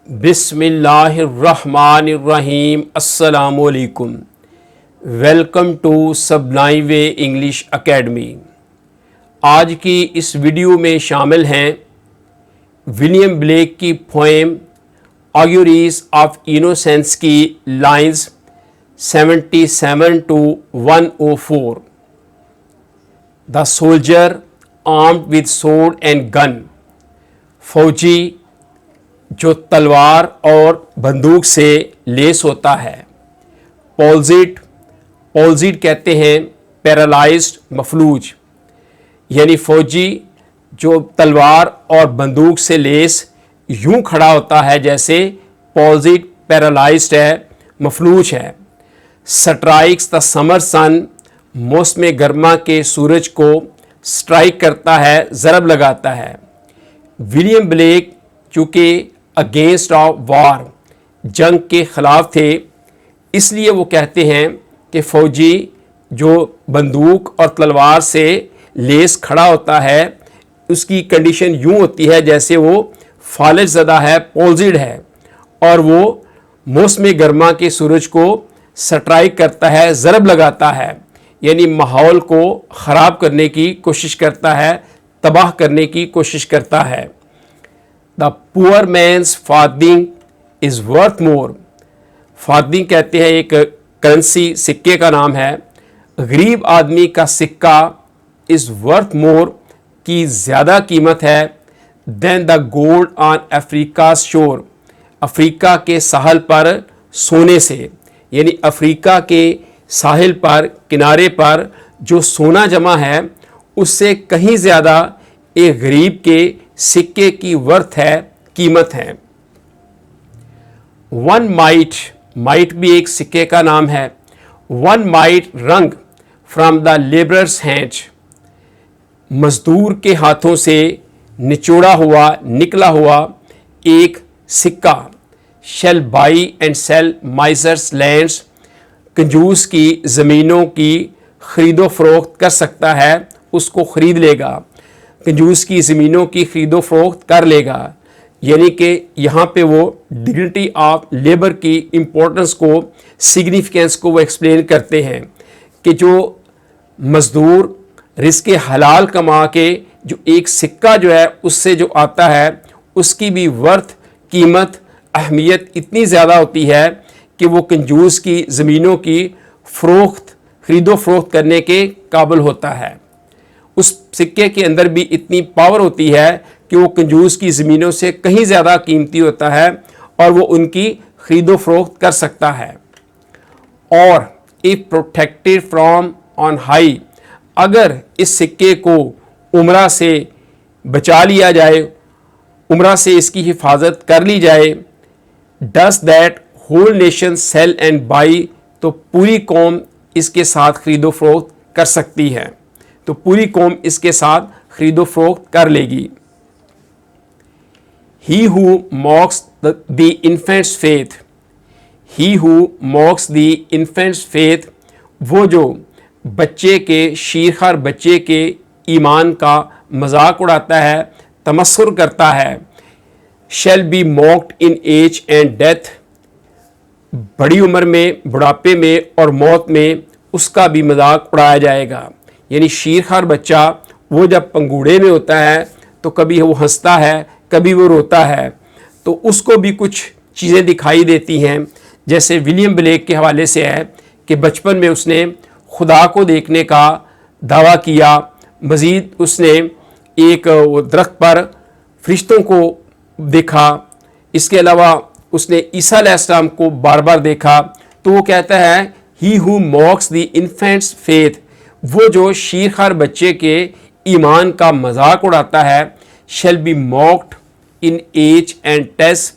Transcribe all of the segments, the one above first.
بسم اللہ الرحمن الرحیم۔ السلام علیکم۔ Welcome to sublime way English academy. آج کی اس ویڈیو میں شامل ہیں ولیم بلیک کی پوئم آگیوریز آف انوسینس کی lines 77 to 104۔ The soldier armed with sword and gun, فوجی جو تلوار اور بندوق سے لیس ہوتا ہے۔ پولزڈ کہتے ہیں پیرالائزڈ، مفلوج، یعنی فوجی جو تلوار اور بندوق سے لیس یوں کھڑا ہوتا ہے جیسے پولزڈ پیرالائزڈ ہے، مفلوج ہے۔ سٹرائکس دا سمر سن، موسم گرما کے سورج کو سٹرائک کرتا ہے، ضرب لگاتا ہے۔ ولیم بلیک چونکہ اگینسٹ آف وار، جنگ کے خلاف تھے، اس لیے وہ کہتے ہیں کہ فوجی جو بندوق اور تلوار سے لیس کھڑا ہوتا ہے اس کی کنڈیشن یوں ہوتی ہے جیسے وہ فالج زدہ ہے، پولزڈ ہے، اور وہ موسم گرما کے سورج کو سٹرائک کرتا ہے، ضرب لگاتا ہے، یعنی ماحول کو خراب کرنے کی کوشش کرتا ہے، تباہ کرنے کی کوشش کرتا ہے۔ دا پور مینس فارتھنگ از ورتھ مور، فارتھنگ کہتے ہیں ایک کرنسی، سکے کا نام ہے۔ غریب آدمی کا سکہ از ورتھ مور کی زیادہ قیمت ہے دین دا گولڈ آن افریقاز شور، افریقہ کے ساحل پر سونے سے، یعنی افریقہ کے ساحل پر، کنارے پر جو سونا جمع ہے اس سے کہیں زیادہ ایک غریب کے سکے کی ورتھ ہے، قیمت ہے۔ ون مائٹ بھی ایک سکے کا نام ہے۔ ون مائٹ رنگ فرام دا لیبررز ہینڈ، مزدور کے ہاتھوں سے نچوڑا ہوا، نکلا ہوا ایک سکہ۔ Shall buy and sell miser's lands, کنجوس کی زمینوں کی خرید و فروخت کر سکتا ہے، اس کو خرید لے گا، کنجوس کی زمینوں کی خرید و فروخت کر لے گا، یعنی کہ یہاں پہ وہ ڈگنیٹی آف لیبر کی امپورٹنس کو، سگنیفیکینس کو وہ ایکسپلین کرتے ہیں کہ جو مزدور رزق حلال کما کے جو ایک سکہ جو ہے اس سے جو آتا ہے اس کی بھی ورتھ، قیمت، اہمیت اتنی زیادہ ہوتی ہے کہ وہ کنجوس کی زمینوں کی فروخت، خرید و فروخت کرنے کے قابل ہوتا ہے۔ اس سکے کے اندر بھی اتنی پاور ہوتی ہے کہ وہ کنجوس کی زمینوں سے کہیں زیادہ قیمتی ہوتا ہے اور وہ ان کی خرید و فروخت کر سکتا ہے۔ اور if protected from on high، اگر اس سکے کو عمرہ سے بچا لیا جائے، عمرہ سے اس کی حفاظت کر لی جائے، does that whole nation sell and buy، تو پوری قوم اس کے ساتھ خرید و فروخت کر سکتی ہے، تو پوری قوم اس کے ساتھ خرید و فروخت کر لے گی۔ He who mocks the infant's faith، he who mocks the infant's faith، وہ جو بچے کے، شیرخوار بچے کے ایمان کا مذاق اڑاتا ہے، تمسخر کرتا ہے۔ shall be mocked in age and death، بڑی عمر میں، بڑھاپے میں اور موت میں اس کا بھی مذاق اڑایا جائے گا، یعنی شیرخوار بچہ وہ جب پنگوڑے میں ہوتا ہے تو کبھی وہ ہنستا ہے، کبھی وہ روتا ہے، تو اس کو بھی کچھ چیزیں دکھائی دیتی ہیں، جیسے ولیم بلیک کے حوالے سے ہے کہ بچپن میں اس نے خدا کو دیکھنے کا دعویٰ کیا، مزید اس نے ایک درخت پر فرشتوں کو دیکھا، اس کے علاوہ اس نے عیسیٰ علیہ السلام کو بار بار دیکھا، تو وہ کہتا ہے ہی ہو موکس دی انفینٹس فیتھ، وہ جو شیرخوار بچے کے ایمان کا مذاق اڑاتا ہے، shall be mocked in age and death,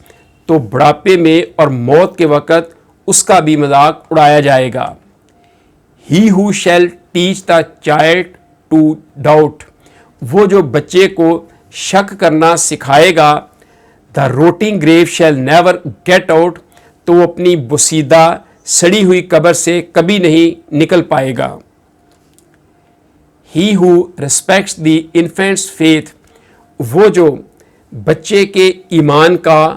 تو بڑھاپے میں اور موت کے وقت اس کا بھی مذاق اڑایا جائے گا۔ He who shall teach the child to doubt, وہ جو بچے کو شک کرنا سکھائے گا، the rotting grave shall never get out, تو وہ اپنی بوسیدہ سڑی ہوئی قبر سے کبھی نہیں نکل پائے گا۔ He who respects the infants faith, وہ جو بچے کے ایمان کا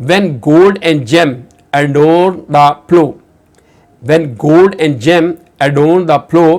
When gold and gem adorn the floor, when gold and gem adorn the floor,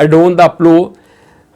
adorn the floor,